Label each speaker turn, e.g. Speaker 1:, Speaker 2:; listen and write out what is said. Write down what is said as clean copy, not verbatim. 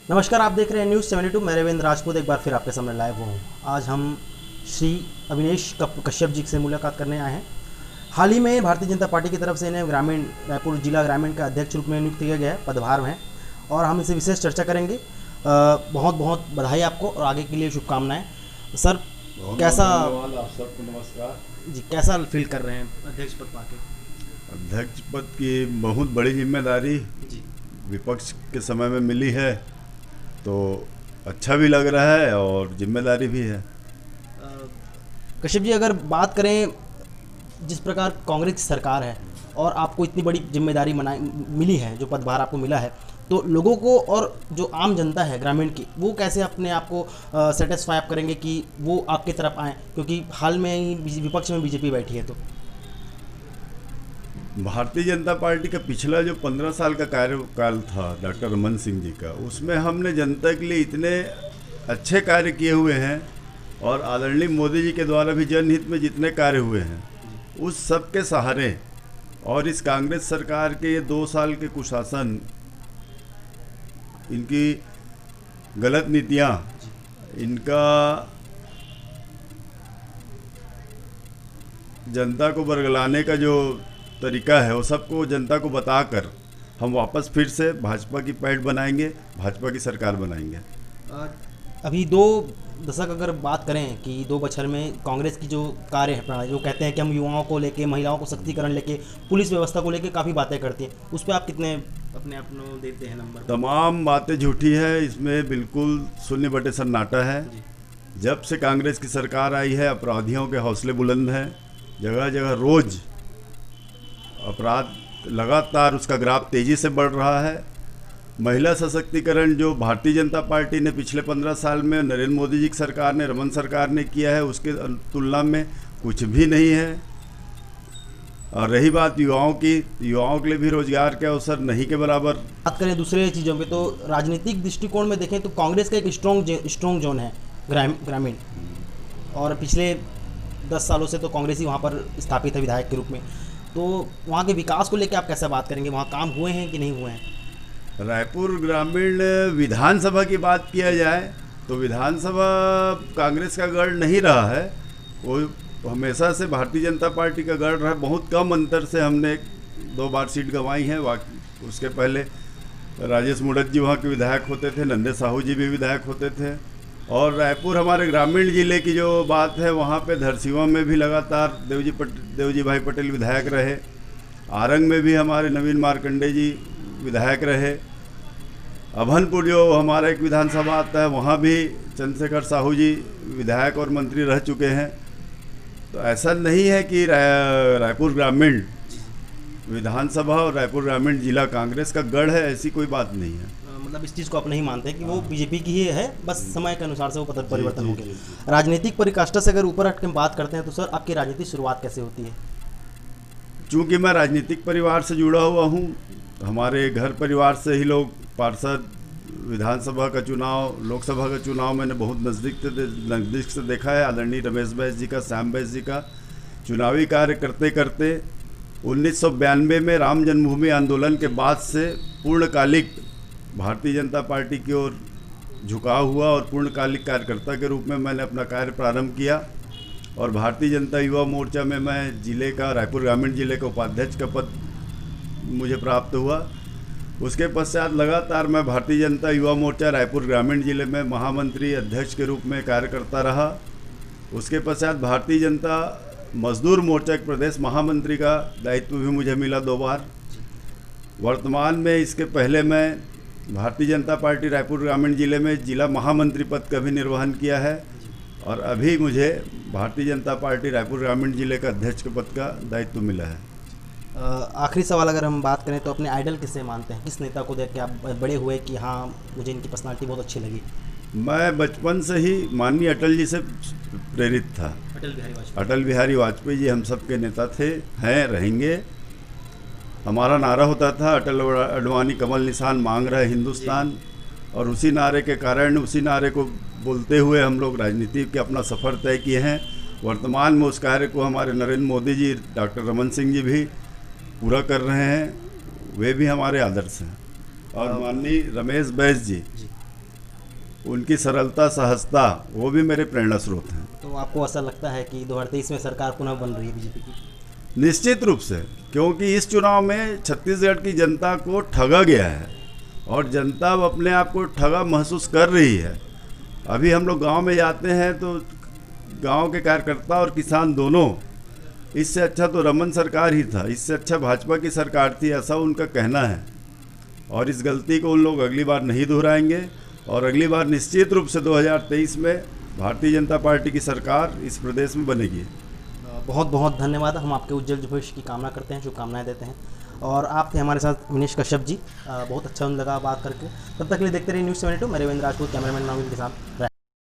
Speaker 1: नमस्कार, आप देख रहे हैं न्यूज़ 72। मैं रविंद्र राजपूत एक बार फिर आपके सामने लाइव हूँ। आज हम श्री अविनेश कश्यप जी से मुलाकात करने आए हैं। हाल ही में भारतीय जनता पार्टी की तरफ से इन्हें ग्रामीण रायपुर जिला ग्रामीण का अध्यक्ष रूप में नियुक्त किया गया है, पदभार में है और हम इसे विशेष चर्चा करेंगे। बहुत बहुत बधाई आपको और आगे के लिए शुभकामनाएँ। सर कैसा
Speaker 2: आप सबको नमस्कार
Speaker 1: जी, कैसा फील कर रहे हैं अध्यक्ष पद पाके?
Speaker 2: अध्यक्ष पद की बहुत बड़ी जिम्मेदारी
Speaker 1: जी
Speaker 2: विपक्ष के समय में मिली है, तो अच्छा भी लग रहा है और जिम्मेदारी भी है।
Speaker 1: कश्यप जी, अगर बात करें जिस प्रकार कांग्रेस की सरकार है और आपको इतनी बड़ी जिम्मेदारी मिली है, जो पदभार आपको मिला है, तो लोगों को और जो आम जनता है ग्रामीण की, वो कैसे अपने आप को सेटिस्फाई आप करेंगे कि वो आपकी तरफ आएँ, क्योंकि हाल में ही विपक्ष में बीजेपी बैठी है। तो
Speaker 2: भारतीय जनता पार्टी का पिछला जो 15 साल का कार्यकाल था डॉक्टर रमन सिंह जी का, उसमें हमने जनता के लिए इतने अच्छे कार्य किए हुए हैं और आदरणीय मोदी जी के द्वारा भी जनहित में जितने कार्य हुए हैं, उस सब के सहारे और इस कांग्रेस सरकार के ये 2 साल के कुशासन, इनकी गलत नीतियाँ, इनका जनता को बरगलाने का जो तरीका है, वो सबको जनता को बताकर हम वापस फिर से भाजपा की पैठ बनाएंगे, भाजपा की सरकार बनाएंगे।
Speaker 1: अभी 2 दशक अगर बात करें कि 2 बछर में कांग्रेस की जो कार्य है प्रणाली, जो कहते हैं कि हम युवाओं को लेके, महिलाओं को सशक्तिकरण लेके, पुलिस व्यवस्था को लेके काफ़ी बातें करती हैं, उस पर आप कितने अपने आप को देते हैं नंबर?
Speaker 2: तमाम बातें झूठी है, इसमें बिल्कुल शून्य बटे सन्नाटा है। जब से कांग्रेस की सरकार आई है, अपराधियों के हौसले बुलंद हैं। जगह जगह रोज अपराध लगातार उसका ग्राफ तेज़ी से बढ़ रहा है। महिला सशक्तिकरण जो भारतीय जनता पार्टी ने पिछले 15 साल में नरेंद्र मोदी जी की सरकार ने, रमन सरकार ने किया है, उसके तुलना में कुछ भी नहीं है। और रही बात युवाओं की, युवाओं के लिए भी रोजगार के अवसर नहीं के बराबर।
Speaker 1: बात करें दूसरे चीज़ों पे, तो राजनीतिक दृष्टिकोण में देखें तो कांग्रेस का एक स्ट्रॉन्ग जोन है ग्रामीण, और पिछले 10 सालों से तो कांग्रेस ही वहाँ पर स्थापित है विधायक के रूप में। तो वहाँ के विकास को लेकर आप कैसे बात करेंगे? वहाँ काम हुए हैं कि नहीं हुए हैं?
Speaker 2: रायपुर ग्रामीण विधानसभा की बात किया जाए तो विधानसभा कांग्रेस का गढ़ नहीं रहा है, वो हमेशा से भारतीय जनता पार्टी का गढ़ रहा है। बहुत कम अंतर से हमने 2 बार सीट गंवाई है। उसके पहले राजेश मुड़त जी वहाँ के विधायक होते थे, नंदे साहू जी भी विधायक होते थे। और रायपुर हमारे ग्रामीण जिले की जो बात है, वहाँ पे धरसीवा में भी लगातार देवजी भाई पटेल विधायक रहे। आरंग में भी हमारे नवीन मार्कंडे जी विधायक रहे। अभनपुर जो हमारा एक विधानसभा आता है, वहाँ भी चंद्रशेखर साहू जी विधायक और मंत्री रह चुके हैं। तो ऐसा नहीं है कि रायपुर ग्रामीण विधानसभा और रायपुर ग्रामीण जिला कांग्रेस का गढ़ है, ऐसी कोई बात नहीं है।
Speaker 1: मतलब इस चीज़ को आप नहीं मानते कि वो बीजेपी की ही है, बस समय के अनुसार से वो परिवर्तन हो गया। राजनीतिक परिकाष्ठा से अगर ऊपर हट के बात करते हैं तो सर, आपकी राजनीतिक शुरुआत कैसे होती है?
Speaker 2: चूँकि मैं राजनीतिक परिवार से जुड़ा हुआ हूँ, हमारे घर परिवार से ही लोग पार्षद, विधानसभा का चुनाव, लोकसभा का चुनाव मैंने बहुत नज़दीक से देखा है। आदरणीय रमेश बैस जी का, श्याम बैस जी का चुनावी कार्य करते करते 1992 में राम जन्मभूमि आंदोलन के बाद से पूर्णकालिक भारतीय जनता पार्टी की ओर झुकाव हुआ और पूर्णकालिक कार्यकर्ता के रूप में मैंने अपना कार्य प्रारंभ किया। और भारतीय जनता युवा मोर्चा में मैं जिले का, रायपुर ग्रामीण जिले का उपाध्यक्ष का पद मुझे प्राप्त हुआ। उसके पश्चात लगातार मैं भारतीय जनता युवा मोर्चा रायपुर ग्रामीण जिले में महामंत्री अध्यक्ष के रूप में कार्य करता रहा। उसके पश्चात भारतीय जनता मजदूर मोर्चा के प्रदेश महामंत्री का दायित्व भी मुझे मिला 2 बार। वर्तमान में इसके पहले मैं भारतीय जनता पार्टी रायपुर ग्रामीण जिले में जिला महामंत्री पद का भी निर्वहन किया है और अभी मुझे भारतीय जनता पार्टी रायपुर ग्रामीण जिले का अध्यक्ष के पद का दायित्व मिला है।
Speaker 1: आखिरी सवाल, अगर हम बात करें तो अपने आइडल किससे मानते हैं? किस नेता को देख के आप बड़े हुए कि हाँ, मुझे इनकी पर्सनालिटी बहुत अच्छी लगी?
Speaker 2: मैं बचपन से ही माननीय अटल जी से प्रेरित था। अटल बिहारी वाजपेयी जी हम सब के नेता थे, हैं, रहेंगे। हमारा नारा होता था, अटल अडवाणी कमल निशान मांग रहा है हिंदुस्तान। और उसी नारे के कारण, उसी नारे को बोलते हुए हम लोग राजनीति के अपना सफ़र तय किए हैं। वर्तमान में उस कार्य को हमारे नरेंद्र मोदी जी, डॉक्टर रमन सिंह जी भी पूरा कर रहे हैं, वे भी हमारे आदर्श हैं। और माननीय रमेश बैस जी उनकी सरलता सहजता वो भी मेरे प्रेरणा स्रोत हैं।
Speaker 1: तो आपको ऐसा लगता है कि 2023 में सरकार पुनः बन रही है बीजेपी की?
Speaker 2: निश्चित रूप से, क्योंकि इस चुनाव में छत्तीसगढ़ की जनता को ठगा गया है और जनता अब अपने आप को ठगा महसूस कर रही है। अभी हम लोग गांव में जाते हैं तो गांव के कार्यकर्ता और किसान दोनों, इससे अच्छा तो रमन सरकार ही था, इससे अच्छा भाजपा की सरकार थी, ऐसा उनका कहना है। और इस गलती को उन लोग अगली बार नहीं दोहराएंगे और अगली बार निश्चित रूप से 2023 में भारतीय जनता पार्टी की सरकार इस प्रदेश में बनेगी।
Speaker 1: बहुत बहुत धन्यवाद। हम आपके उज्जवल भविष्य की कामना करते हैं, शुभकामनाएं देते हैं। और आप थे हमारे साथ अविनेश कश्यप जी, बहुत अच्छा लगा बात करके। तब तक के लिए देखते रहिए न्यूज़ 72। मैं रविंद्र राजपूत, कैमरामैन नवीन के साथ।